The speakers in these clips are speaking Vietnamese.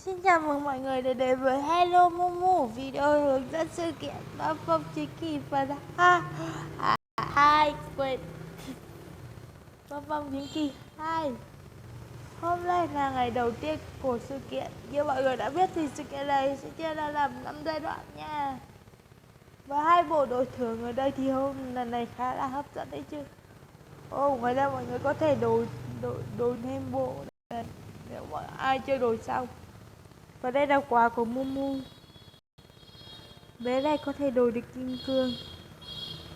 Xin chào mừng mọi người đã đến với Hello Momo, video hướng dẫn sự kiện băng phong chính kỳ phần 2 băng phong chính kỳ 2. Hôm nay là ngày đầu tiên của sự kiện. Như mọi người đã biết thì sự kiện này sẽ chia ra làm 5 giai đoạn nha. Và 2 bộ đội thưởng ở đây thì hôm lần này khá là hấp dẫn đấy chứ. Ngoài ra mọi người có thể đổi thêm bộ này nếu mà ai chơi đổi xong. Và đây là quà của Momo. Bé này có thể đổi được kim cương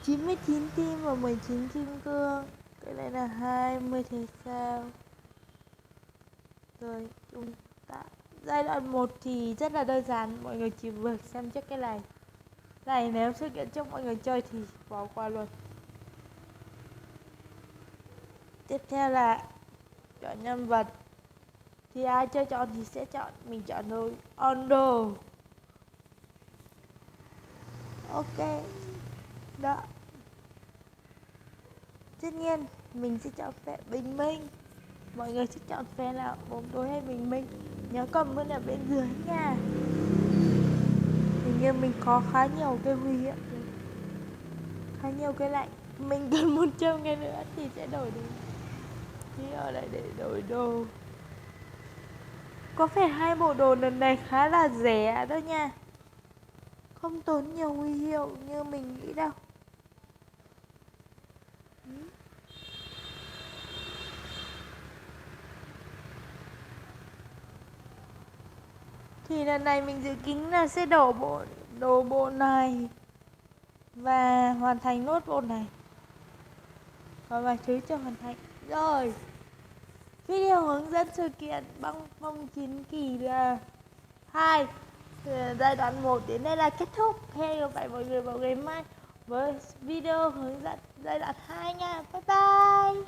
99 tim và 19 kim cương. Cái này là 20 thể sao. Rồi chúng ta giai đoạn 1 thì rất là đơn giản, mọi người chỉ việc xem trước cái này. Nếu sự kiện trước mọi người chơi thì bỏ qua luôn. Tiếp theo là chọn nhân vật. Thì ai chơi chọn thì sẽ chọn, mình chọn thôi Ondo. Ok. Đó. Tất nhiên mình sẽ chọn phe bình minh. Mọi người sẽ chọn phe nào, bóng tối hay bình minh? Nhớ comment ở bên dưới nha. Hình như mình có khá nhiều cái huy hiệu, khá nhiều cái lạnh. Mình cần 100 cái nữa thì sẽ đổi được. Thì ở đây để đổi đồ. Có vẻ 2 bộ đồ lần này khá là rẻ đó nha, không tốn nhiều huy hiệu như mình nghĩ đâu. Thì lần này mình dự kiến là sẽ đổ bộ này và hoàn thành nốt bộ này, và vài thứ cho hoàn thành. Rồi, video hướng dẫn sự kiện băng phong chiến kỳ là 2 giai đoạn 1 đến đây là kết thúc. Hẹn gặp lại mọi người vào ngày mai với video hướng dẫn giai đoạn 2 nha. Bye bye.